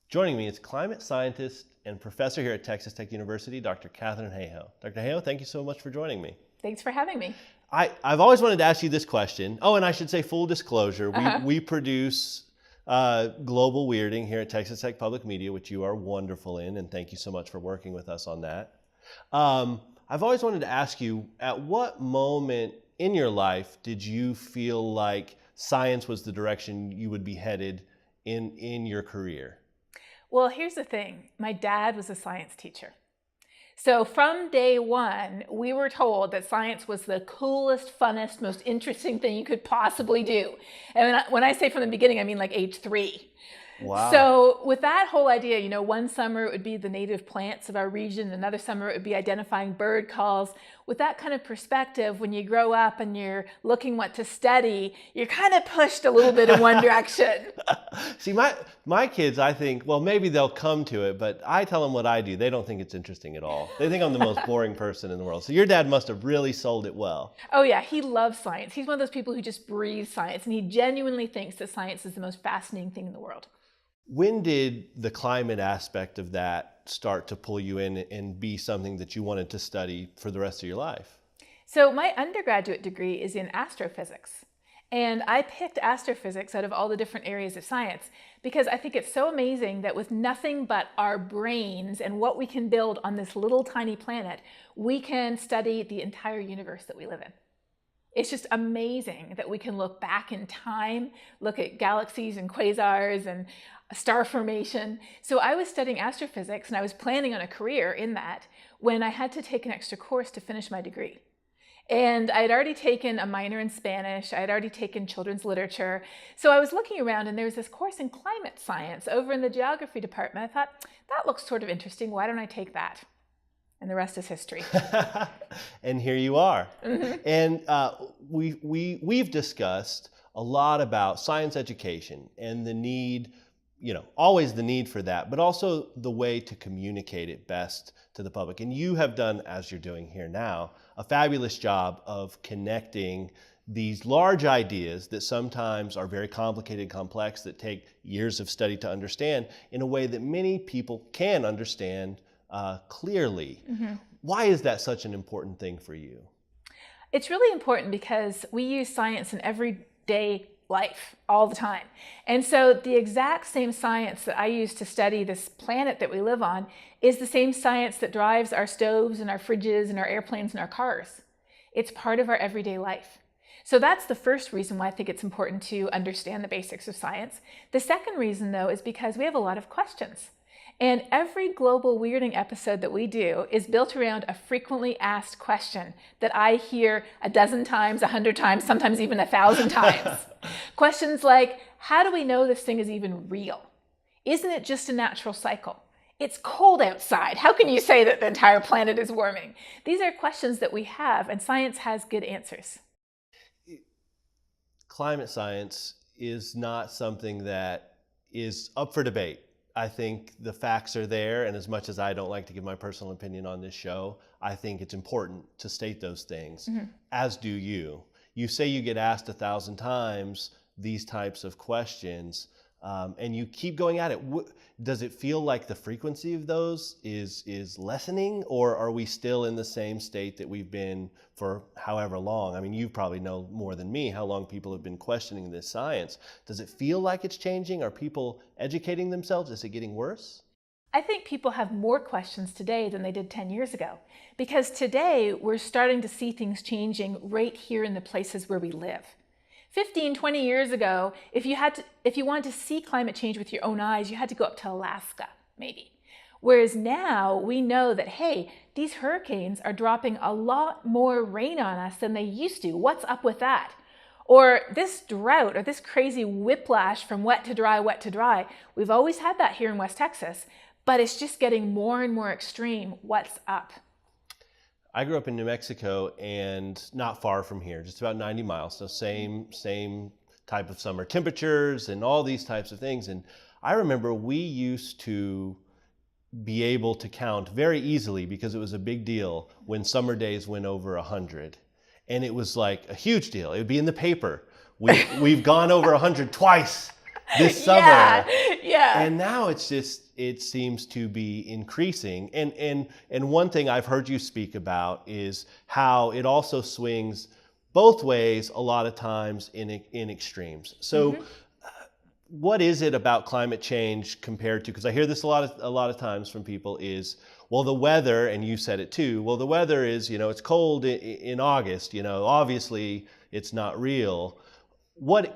Joining me is climate scientist and professor here at Texas Tech University, Dr. Katharine Hayhoe. Dr. Hayhoe, thank you so much for joining me. Thanks for having me. I've always wanted to ask you this question. Oh, and I should say full disclosure, we produce Global Weirding here at Texas Tech Public Media, which you are wonderful in, and thank you so much for working with us on that. I've always wanted to ask you, at what moment in your life did you feel like science was the direction you would be headed in your career? Well, here's the thing. My dad was a science teacher. So from day one, we were told that science was the coolest, funnest, most interesting thing you could possibly do. And when I say from the beginning, I mean like age 3. Wow. So with that whole idea, you know, one summer it would be the native plants of our region, another summer it would be identifying bird calls. With that kind of perspective, when you grow up and you're looking what to study, you're kind of pushed a little bit in one direction. See, my kids, I think, well, maybe they'll come to it, but I tell them what I do. They don't think it's interesting at all. They think I'm the most boring person in the world. So your dad must have really sold it well. Oh yeah, he loves science. He's one of those people who just breathes science, and he genuinely thinks that science is the most fascinating thing in the world. When did the climate aspect of that start to pull you in and be something that you wanted to study for the rest of your life? So my undergraduate degree is in astrophysics. And I picked astrophysics out of all the different areas of science because I think it's so amazing that with nothing but our brains and what we can build on this little tiny planet, we can study the entire universe that we live in. It's just amazing that we can look back in time, look at galaxies and quasars and star formation. So I was studying astrophysics and I was planning on a career in that when I had to take an extra course to finish my degree. And I had already taken a minor in Spanish. I had already taken children's literature. So I was looking around and there was this course in climate science over in the geography department. I thought, that looks sort of interesting. Why don't I take that? And the rest is history. And here you are. Mm-hmm. And we've discussed a lot about science education and the need, you know, always the need for that, but also the way to communicate it best to the public. And you have done, as you're doing here now, a fabulous job of connecting these large ideas that sometimes are very complicated, complex, that take years of study to understand in a way that many people can understand clearly. Mm-hmm. Why is that such an important thing for you? It's really important because we use science in everyday life all the time. And so the exact same science that I use to study this planet that we live on is the same science that drives our stoves and our fridges and our airplanes and our cars. It's part of our everyday life. So that's the first reason why I think it's important to understand the basics of science. The second reason, though, is because we have a lot of questions. And every Global Weirding episode that we do is built around a frequently asked question that I hear a dozen times, 100 times, sometimes even 1,000 times. Questions like, how do we know this thing is even real? Isn't it just a natural cycle? It's cold outside. How can you say that the entire planet is warming? These are questions that we have, and science has good answers. Climate science is not something that is up for debate. I think the facts are there, and as much as I don't like to give my personal opinion on this show, I think it's important to state those things, as do you. You say you get asked 1,000 times these types of questions, and you keep going at it. Does it feel like the frequency of those is lessening, or are we still in the same state that we've been for however long? I mean, you probably know more than me how long people have been questioning this science. Does it feel like it's changing? Are people educating themselves? Is it getting worse? I think people have more questions today than they did 10 years ago, because today we're starting to see things changing right here in the places where we live. 15, 20 years ago, if you wanted to see climate change with your own eyes, you had to go up to Alaska, maybe. Whereas now we know that, hey, these hurricanes are dropping a lot more rain on us than they used to. What's up with that? Or this drought, or this crazy whiplash from wet to dry. We've always had that here in West Texas, but it's just getting more and more extreme. What's up? I grew up in New Mexico and not far from here, just about 90 miles. So same type of summer temperatures and all these types of things. And I remember we used to be able to count very easily, because it was a big deal, when summer days went over 100. And it was like a huge deal. It would be in the paper. We've gone over 100 twice this summer. Yeah, Yeah. And now it seems to be increasing. And one thing I've heard you speak about is how it also swings both ways a lot of times in extremes. So what is it about climate change compared to, because I hear this a lot of times from people, is, well, the weather, and you said it too, well, the weather is, it's cold in August, obviously it's not real.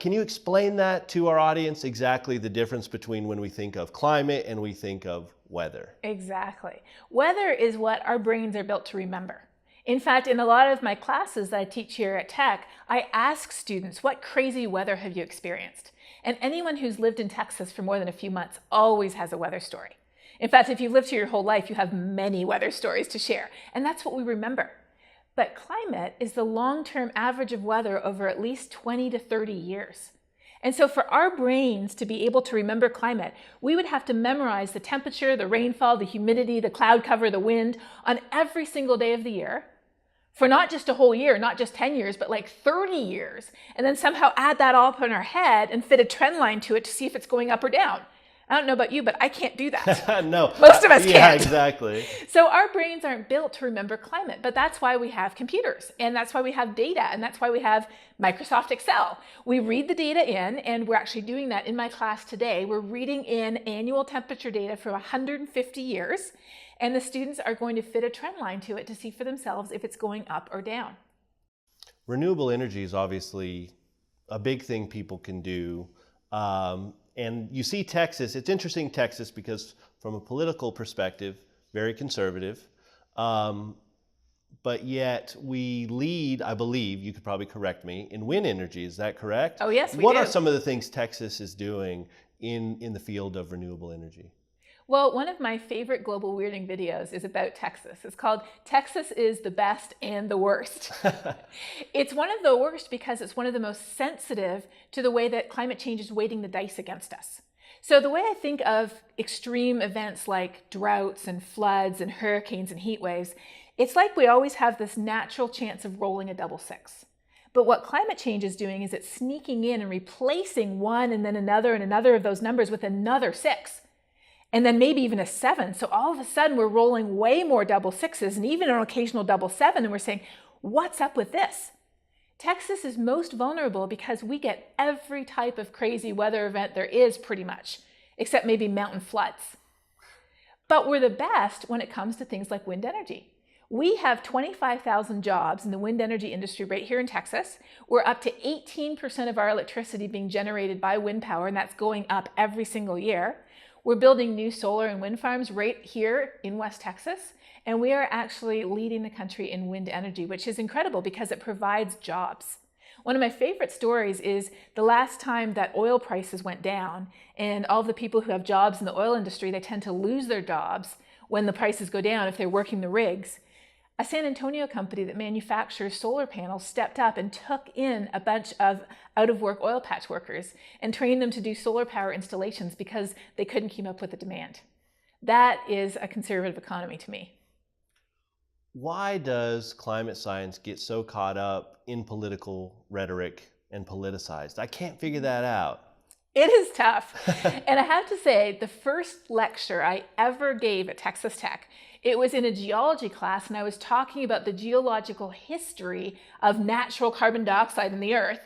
Can you explain that to our audience, exactly the difference between when we think of climate and we think of weather? Exactly. Weather is what our brains are built to remember. In fact, in a lot of my classes that I teach here at Tech, I ask students, what crazy weather have you experienced? And anyone who's lived in Texas for more than a few months always has a weather story. In fact, if you've lived here your whole life, you have many weather stories to share. And that's what we remember. But climate is the long-term average of weather over at least 20 to 30 years. And so for our brains to be able to remember climate, we would have to memorize the temperature, the rainfall, the humidity, the cloud cover, the wind on every single day of the year for not just a whole year, not just 10 years, but like 30 years, and then somehow add that all up in our head and fit a trend line to it to see if it's going up or down. I don't know about you, but I can't do that. No. Most of us can't. Yeah, exactly. So our brains aren't built to remember climate, but that's why we have computers, and that's why we have data, and that's why we have Microsoft Excel. We read the data in, and we're actually doing that in my class today. We're reading in annual temperature data for 150 years, and the students are going to fit a trend line to it to see for themselves if it's going up or down. Renewable energy is obviously a big thing people can do. And you see Texas, it's interesting, Texas, because from a political perspective, very conservative. But yet we lead, I believe, you could probably correct me, in wind energy. Is that correct? Oh, yes, we do. What are some of the things Texas is doing in the field of renewable energy? Well, one of my favorite global weirding videos is about Texas. It's called Texas is the Best and the Worst. It's one of the worst because it's one of the most sensitive to the way that climate change is weighting the dice against us. So the way I think of extreme events like droughts and floods and hurricanes and heat waves, it's like we always have this natural chance of rolling a double six. But what climate change is doing is it's sneaking in and replacing one and then another of those numbers with another six. And then maybe even a 7. So all of a sudden we're rolling way more double sixes and even an occasional double 7. And we're saying, what's up with this? Texas is most vulnerable because we get every type of crazy weather event there is pretty much, except maybe mountain floods. But we're the best when it comes to things like wind energy. We have 25,000 jobs in the wind energy industry right here in Texas. We're up to 18% of our electricity being generated by wind power, and that's going up every single year. We're building new solar and wind farms right here in West Texas, and we are actually leading the country in wind energy, which is incredible because it provides jobs. One of my favorite stories is the last time that oil prices went down, and all of the people who have jobs in the oil industry, they tend to lose their jobs when the prices go down if they're working the rigs. A San Antonio company that manufactures solar panels stepped up and took in a bunch of out-of-work oil patch workers and trained them to do solar power installations because they couldn't keep up with the demand. That is a conservative economy to me. Why does climate science get so caught up in political rhetoric and politicized? I can't figure that out. It is tough. And I have to say, the first lecture I ever gave at Texas Tech, it was in a geology class, and I was talking about the geological history of natural carbon dioxide in the earth.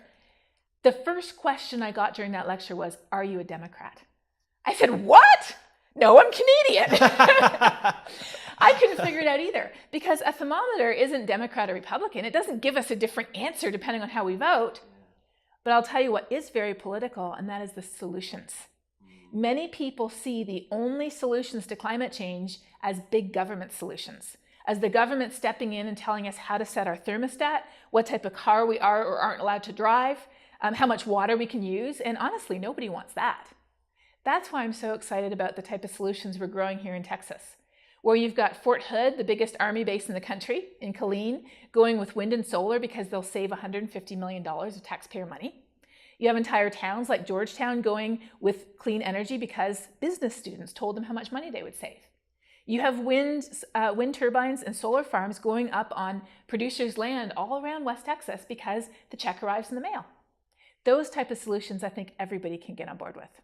The first question I got during that lecture was, "Are you a Democrat?" I said, "What? No, I'm Canadian." I couldn't figure it out either, because a thermometer isn't Democrat or Republican. It doesn't give us a different answer depending on how we vote. But I'll tell you what is very political, and that is the solutions. Many people see the only solutions to climate change as big government solutions, as the government stepping in and telling us how to set our thermostat, what type of car we are or aren't allowed to drive, how much water we can use, and honestly, nobody wants that. That's why I'm so excited about the type of solutions we're growing here in Texas, where you've got Fort Hood, the biggest army base in the country, in Killeen, going with wind and solar because they'll save $150 million of taxpayer money. You have entire towns like Georgetown going with clean energy because business students told them how much money they would save. You have wind turbines and solar farms going up on producers' land all around West Texas because the check arrives in the mail. Those type of solutions I think everybody can get on board with.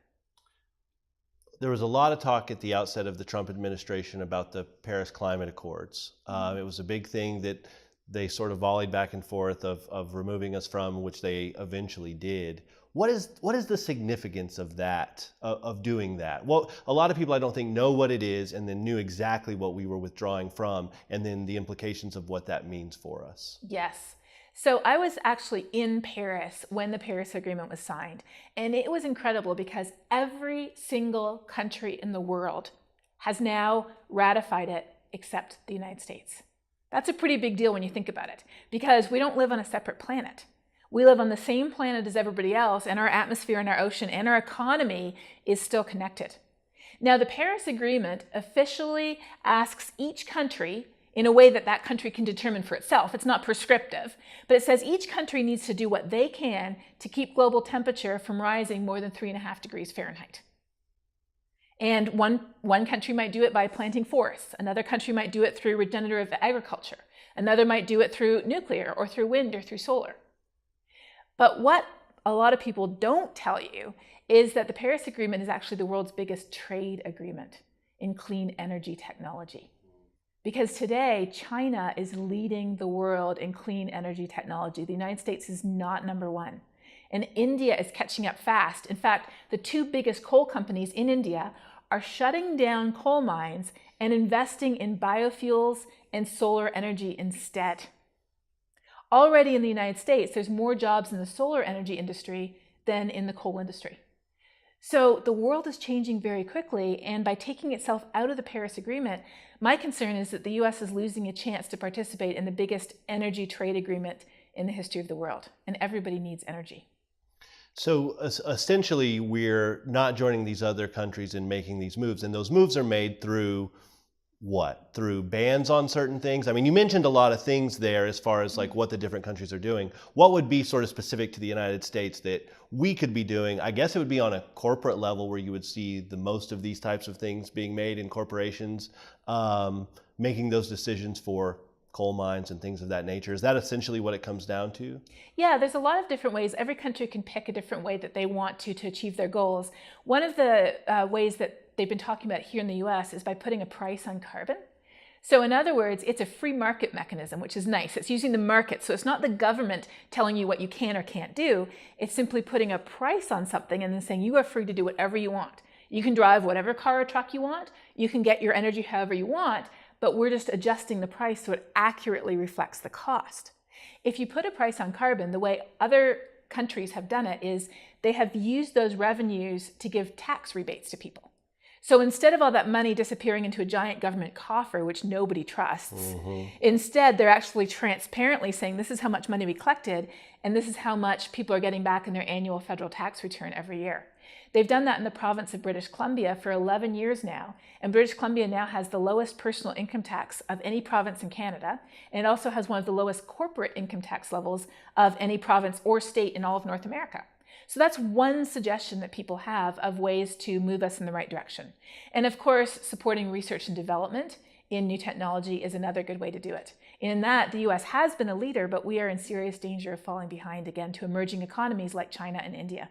there was a lot of talk at the outset of the Trump administration about the Paris Climate Accords. It was a big thing that they sort of volleyed back and forth of removing us from, which they eventually did. What is the significance of that, of doing that? Well, a lot of people I don't think know what it is and then knew exactly what we were withdrawing from and then the implications of what that means for us. Yes. So I was actually in Paris when the Paris Agreement was signed, and it was incredible because every single country in the world has now ratified it except the United States. That's a pretty big deal when you think about it, because we don't live on a separate planet. We live on the same planet as everybody else, and our atmosphere and our ocean and our economy is still connected. Now, the Paris Agreement officially asks each country in a way that that country can determine for itself. It's not prescriptive, but it says each country needs to do what they can to keep global temperature from rising more than 3.5 degrees Fahrenheit. And one country might do it by planting forests. Another country might do it through regenerative agriculture. Another might do it through nuclear or through wind or through solar. But what a lot of people don't tell you is that the Paris Agreement is actually the world's biggest trade agreement in clean energy technology. Because today, China is leading the world in clean energy technology. The United States is not number one. And India is catching up fast. In fact, the two biggest coal companies in India are shutting down coal mines and investing in biofuels and solar energy instead. Already in the United States, there's more jobs in the solar energy industry than in the coal industry. So the world is changing very quickly, and by taking itself out of the Paris Agreement, my concern is that the US is losing a chance to participate in the biggest energy trade agreement in the history of the world, and everybody needs energy. So essentially, we're not joining these other countries in making these moves, and those moves are made through what? Through bans on certain things? I mean, you mentioned a lot of things there as far as like what the different countries are doing. What would be sort of specific to the United States that we could be doing? I guess it would be on a corporate level where you would see the most of these types of things being made in corporations, making those decisions for coal mines and things of that nature. Is that essentially what it comes down to? Yeah, there's a lot of different ways. Every country can pick a different way that they want to achieve their goals. One of the ways that they've been talking about here in the US is by putting a price on carbon. So in other words, it's a free market mechanism, which is nice. It's using the market. So it's not the government telling you what you can or can't do. It's simply putting a price on something and then saying you are free to do whatever you want. You can drive whatever car or truck you want. You can get your energy however you want, but we're just adjusting the price so it accurately reflects the cost. If you put a price on carbon, the way other countries have done it is they have used those revenues to give tax rebates to people. So instead of all that money disappearing into a giant government coffer, which nobody trusts, instead they're actually transparently saying this is how much money we collected and this is how much people are getting back in their annual federal tax return every year. They've done that in the province of British Columbia for 11 years now, and British Columbia now has the lowest personal income tax of any province in Canada, and it also has one of the lowest corporate income tax levels of any province or state in all of North America. So that's one suggestion that people have of ways to move us in the right direction. And of course, supporting research and development in new technology is another good way to do it. In that, the US has been a leader, but we are in serious danger of falling behind again to emerging economies like China and India.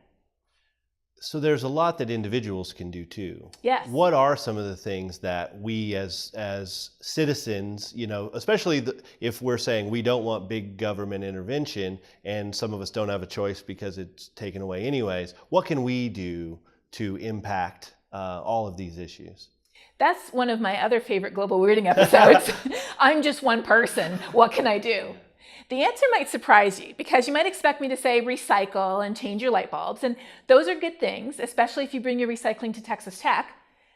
So there's a lot that individuals can do too. Yes. What are some of the things that we as citizens, especially if we're saying we don't want big government intervention and some of us don't have a choice because it's taken away anyways, what can we do to impact all of these issues? That's one of my other favorite global weirding episodes. I'm just one person. What can I do? The answer might surprise you because you might expect me to say recycle and change your light bulbs. And those are good things, especially if you bring your recycling to Texas Tech,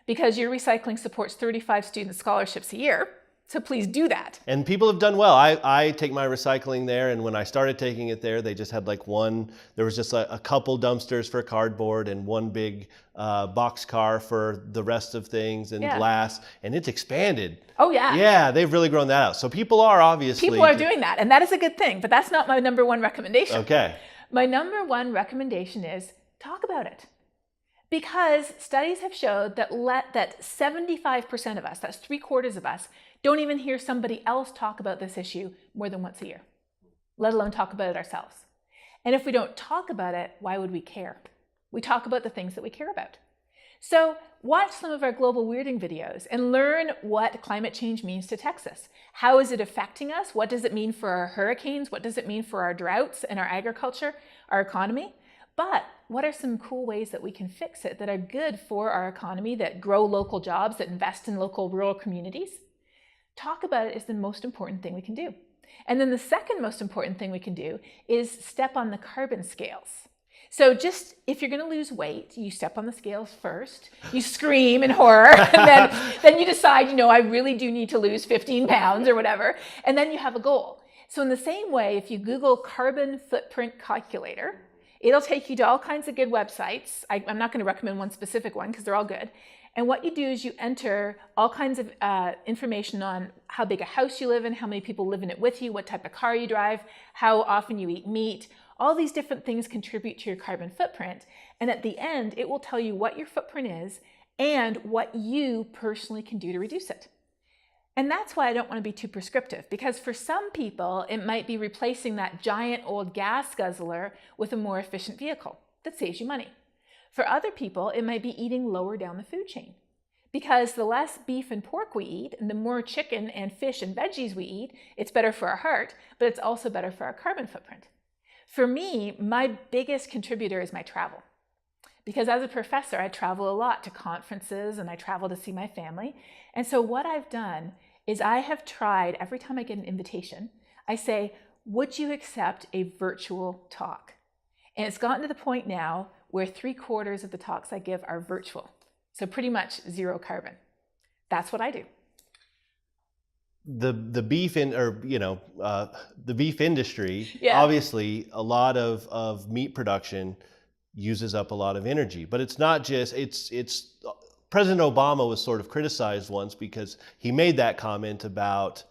because your recycling supports 35 student scholarships a year. So please do that. And people have done well. I take my recycling there, and when I started taking it there, they just had like there was just a couple dumpsters for cardboard and one big box car for the rest of things and glass, and it's expanded. Oh yeah. Yeah, they've really grown that out. So people are obviously... People are doing that, and that is a good thing, but that's not my number one recommendation. Okay. My number one recommendation is talk about it. Because studies have showed that 75% of us, that's 3/4 of us, don't even hear somebody else talk about this issue more than once a year, let alone talk about it ourselves. And if we don't talk about it, why would we care? We talk about the things that we care about. So watch some of our global weirding videos and learn what climate change means to Texas. How is it affecting us? What does it mean for our hurricanes? What does it mean for our droughts and our agriculture, our economy? But what are some cool ways that we can fix it that are good for our economy, that grow local jobs, that invest in local rural communities? Talk about it is the most important thing we can do. And then the second most important thing we can do is step on the carbon scales. So just if you're going to lose weight, you step on the scales first, you scream in horror, and then you decide, I really do need to lose 15 pounds or whatever, and then you have a goal. So in the same way, if you Google carbon footprint calculator, it'll take you to all kinds of good websites. I'm not going to recommend one specific one because they're all good. And what you do is you enter all kinds of information on how big a house you live in, how many people live in it with you, what type of car you drive, how often you eat meat. All these different things contribute to your carbon footprint. And at the end, it will tell you what your footprint is and what you personally can do to reduce it. And that's why I don't want to be too prescriptive, because for some people, it might be replacing that giant old gas guzzler with a more efficient vehicle that saves you money. For other people, it might be eating lower down the food chain, because the less beef and pork we eat and the more chicken and fish and veggies we eat, it's better for our heart, but it's also better for our carbon footprint. For me, my biggest contributor is my travel. Because as a professor, I travel a lot to conferences and I travel to see my family. And so what I've done is I have tried, every time I get an invitation, I say, would you accept a virtual talk? And it's gotten to the point now where 3/4 of the talks I give are virtual. So pretty much zero carbon. That's what I do. The beef the beef industry, Yeah. obviously a lot of meat production uses up a lot of energy, but it's not just, it's President Obama was sort of criticized once because he made that comment about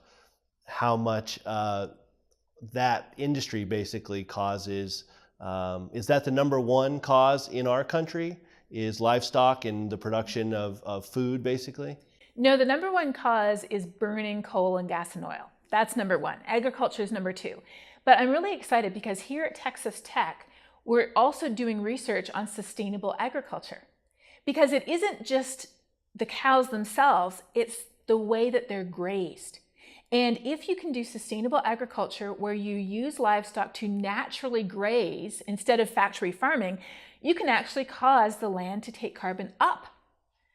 how much that industry basically causes. Is that the number one cause in our country, is livestock and the production of food basically? No, the number one cause is burning coal and gas and oil. That's number one. Agriculture is number two. But I'm really excited because here at Texas Tech, we're also doing research on sustainable agriculture. Because it isn't just the cows themselves, it's the way that they're grazed. And if you can do sustainable agriculture where you use livestock to naturally graze instead of factory farming, you can actually cause the land to take carbon up.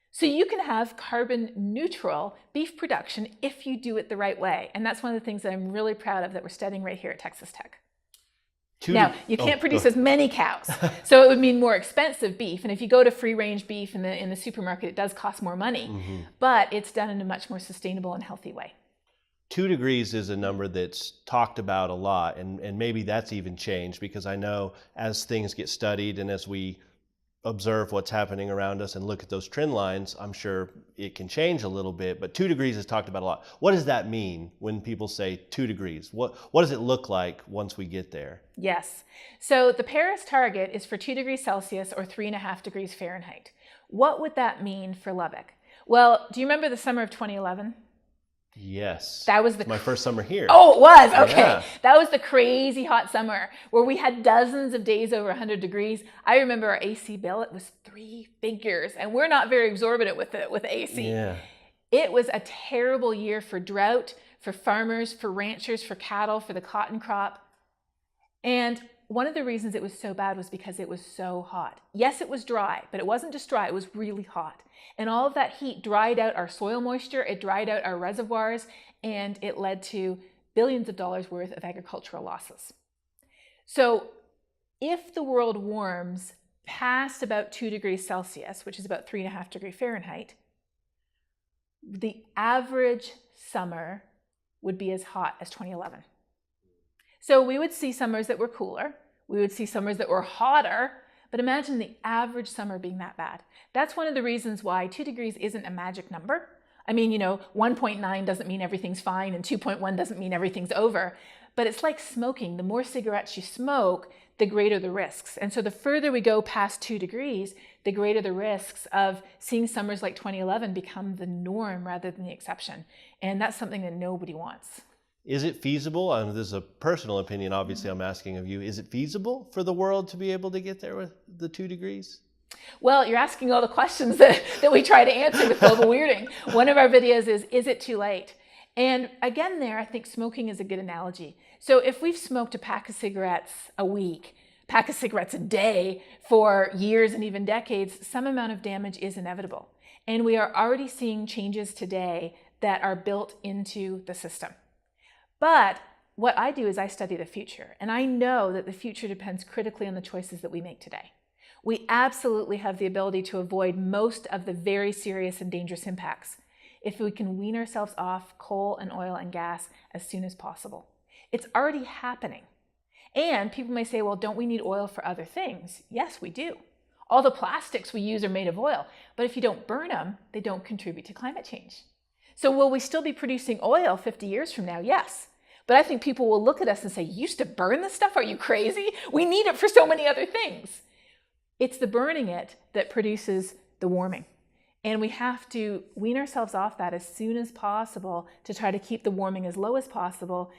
So you can have carbon neutral beef production if you do it the right way. And that's one of the things that I'm really proud of that we're studying right here at Texas Tech. Now, you can't produce as many cows, so it would mean more expensive beef. And if you go to free-range beef in the supermarket, it does cost more money, but it's done in a much more sustainable and healthy way. 2 degrees is a number that's talked about a lot, and maybe that's even changed, because I know as things get studied and as we observe what's happening around us and look at those trend lines, I'm sure it can change a little bit, but 2 degrees is talked about a lot. What does that mean when people say 2 degrees? What does it look like once we get there? Yes. So the Paris target is for 2 degrees Celsius or 3.5 degrees Fahrenheit. What would that mean for Lubbock? Well, do you remember the summer of 2011? Yes. That was my first summer here. Oh, it was? Okay. Yeah. That was the crazy hot summer where we had dozens of days over 100 degrees. I remember our AC bill, it was 3 figures, and we're not very exorbitant with AC. Yeah. It was a terrible year for drought, for farmers, for ranchers, for cattle, for the cotton crop. And one of the reasons it was so bad was because it was so hot. Yes, it was dry, but it wasn't just dry, it was really hot. And all of that heat dried out our soil moisture, it dried out our reservoirs, and it led to billions of dollars worth of agricultural losses. So if the world warms past about 2 degrees Celsius, which is about 3.5 degrees Fahrenheit, the average summer would be as hot as 2011. So we would see summers that were cooler, we would see summers that were hotter, but imagine the average summer being that bad. That's one of the reasons why 2 degrees isn't a magic number. I mean, 1.9 doesn't mean everything's fine and 2.1 doesn't mean everything's over, but it's like smoking. The more cigarettes you smoke, the greater the risks. And so the further we go past 2 degrees, the greater the risks of seeing summers like 2011 become the norm rather than the exception. And that's something that nobody wants. Is it feasible? This is a personal opinion, obviously, I'm asking of you. Is it feasible for the world to be able to get there with the 2 degrees? Well, you're asking all the questions that we try to answer with global weirding. One of our videos is it too late? And again there, I think smoking is a good analogy. So if we've smoked a pack of cigarettes a week, pack of cigarettes a day for years and even decades, some amount of damage is inevitable. And we are already seeing changes today that are built into the system. But what I do is I study the future, and I know that the future depends critically on the choices that we make today. We absolutely have the ability to avoid most of the very serious and dangerous impacts if we can wean ourselves off coal and oil and gas as soon as possible. It's already happening. And people may say, well, don't we need oil for other things? Yes, we do. All the plastics we use are made of oil, but if you don't burn them, they don't contribute to climate change. So will we still be producing oil 50 years from now? Yes. But I think people will look at us and say, you used to burn this stuff? Are you crazy? We need it for so many other things. It's the burning it that produces the warming. And we have to wean ourselves off that as soon as possible to try to keep the warming as low as possible,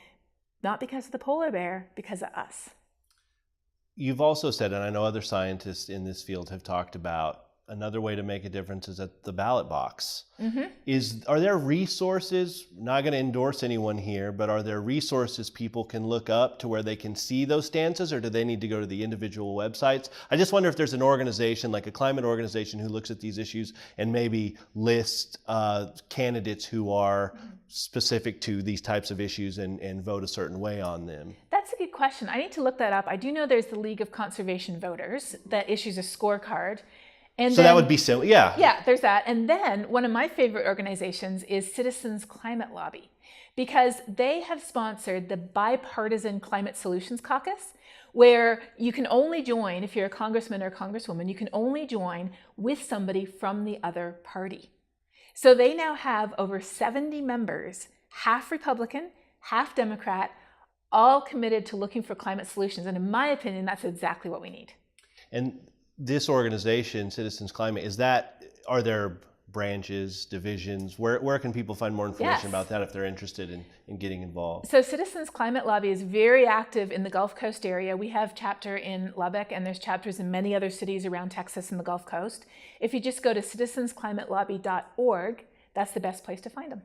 not because of the polar bear, because of us. You've also said, and I know other scientists in this field have talked about, another way to make a difference is at the ballot box. Are there resources, not going to endorse anyone here, but are there resources people can look up to where they can see those stances, or do they need to go to the individual websites? I just wonder if there's an organization, like a climate organization, who looks at these issues and maybe lists candidates who are specific to these types of issues and vote a certain way on them. That's a good question. I need to look that up. I do know there's the League of Conservation Voters that issues a scorecard. And so then, that would be so, yeah. Yeah, there's that. And then one of my favorite organizations is Citizens Climate Lobby, because they have sponsored the Bipartisan Climate Solutions Caucus, where you can only join, if you're a congressman or congresswoman, you can only join with somebody from the other party. So they now have over 70 members, half Republican, half Democrat, all committed to looking for climate solutions. And in my opinion, that's exactly what we need. And this organization, Citizens Climate, are there branches, divisions? Where can people find more information about that if they're interested in getting involved? So Citizens Climate Lobby is very active in the Gulf Coast area. We have a chapter in Lubbock, and there's chapters in many other cities around Texas and the Gulf Coast. If you just go to citizensclimatелobby.org, that's the best place to find them.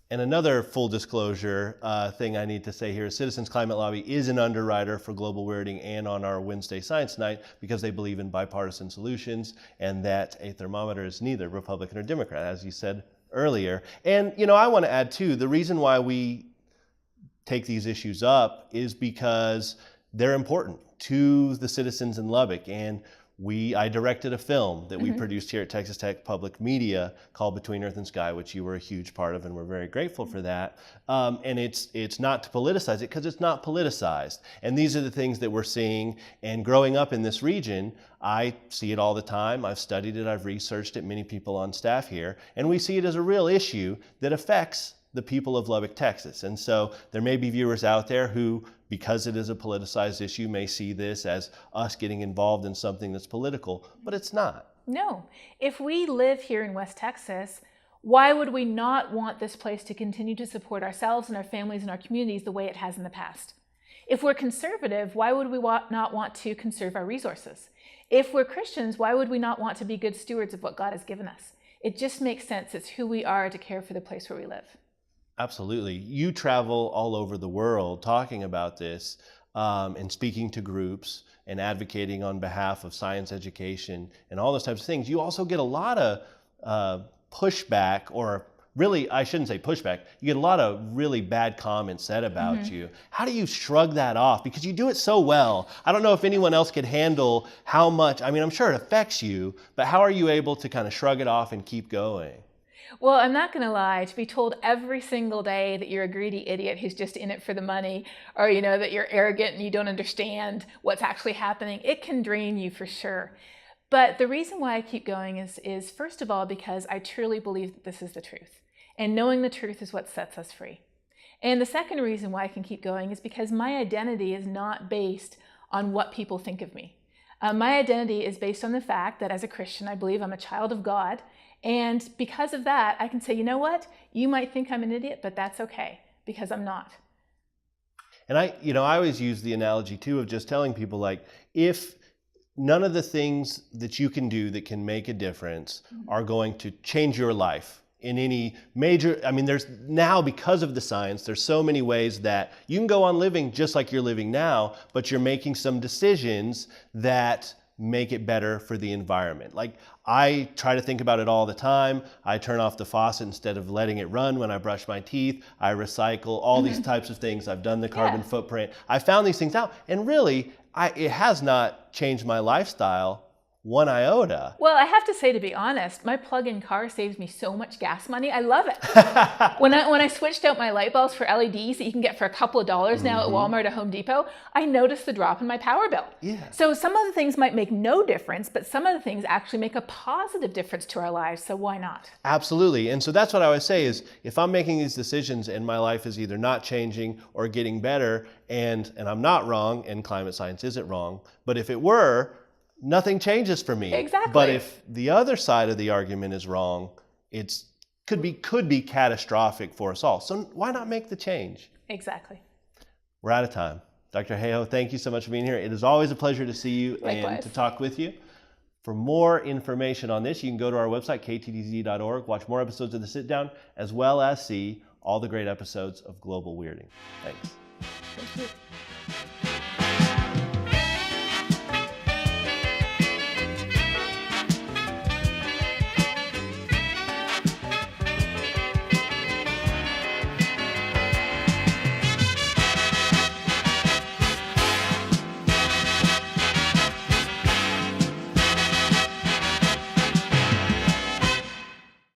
And another full disclosure thing I need to say here is Citizens Climate Lobby is an underwriter for Global Weirding and on our Wednesday Science Night, because they believe in bipartisan solutions and that a thermometer is neither Republican or Democrat, as you said earlier. And, I want to add too, the reason why we take these issues up is because they're important to the citizens in Lubbock. And I directed a film that we produced here at Texas Tech Public Media called Between Earth and Sky, which you were a huge part of, and we're very grateful for that. And it's not to politicize it, because it's not politicized. And these are the things that we're seeing. And growing up in this region, I see it all the time. I've studied it, I've researched it, many people on staff here, and we see it as a real issue that affects the people of Lubbock, Texas. And so there may be viewers out there who, because it is a politicized issue, may see this as us getting involved in something that's political, but it's not. No. If we live here in West Texas, why would we not want this place to continue to support ourselves and our families and our communities the way it has in the past? If we're conservative, why would we not want to conserve our resources? If we're Christians, why would we not want to be good stewards of what God has given us? It just makes sense. It's who we are to care for the place where we live. Absolutely. You travel all over the world talking about this and speaking to groups and advocating on behalf of science education and all those types of things. You also get a lot of pushback, or really, I shouldn't say pushback. You get a lot of really bad comments said about you. How do you shrug that off? Because you do it so well. I don't know if anyone else could handle how much, I'm sure it affects you, but how are you able to kind of shrug it off and keep going? Well, I'm not going to lie. To be told every single day that you're a greedy idiot who's just in it for the money, or that you're arrogant and you don't understand what's actually happening, it can drain you for sure. But the reason why I keep going is first of all, because I truly believe that this is the truth. And knowing the truth is what sets us free. And the second reason why I can keep going is because my identity is not based on what people think of me. My identity is based on the fact that as a Christian, I believe I'm a child of God. And because of that, I can say, you know what? You might think I'm an idiot, but that's okay, because I'm not. And I always use the analogy too of just telling people, like, if none of the things that you can do that can make a difference are going to change your life in any major, I mean, there's now, because of the science, there's so many ways that you can go on living just like you're living now, but you're making some decisions that make it better for the environment. Like, I try to think about it all the time. I turn off the faucet instead of letting it run when I brush my teeth. I recycle, all these types of things. I've done the carbon footprint. I found these things out, and really, it has not changed my lifestyle one iota. Well, I have to say, to be honest, my plug-in car saves me so much gas money. I love it. When I switched out my light bulbs for LEDs that you can get for a couple of dollars now at Walmart or Home Depot, I noticed the drop in my power bill. Yeah. So some of the things might make no difference, but some of the things actually make a positive difference to our lives. So why not? Absolutely. And so that's what I always say is, if I'm making these decisions and my life is either not changing or getting better, and I'm not wrong, and climate science isn't wrong, but if it were, nothing changes for me. Exactly. But if the other side of the argument is wrong, it could be catastrophic for us all. So why not make the change? Exactly. We're out of time. Dr. Hayhoe, thank you so much for being here. It is always a pleasure to see you Likewise. and to talk with you. For more information on this, you can go to our website, ktdz.org, watch more episodes of The Sit Down, as well as see all the great episodes of Global Weirding. Thanks. Thank you.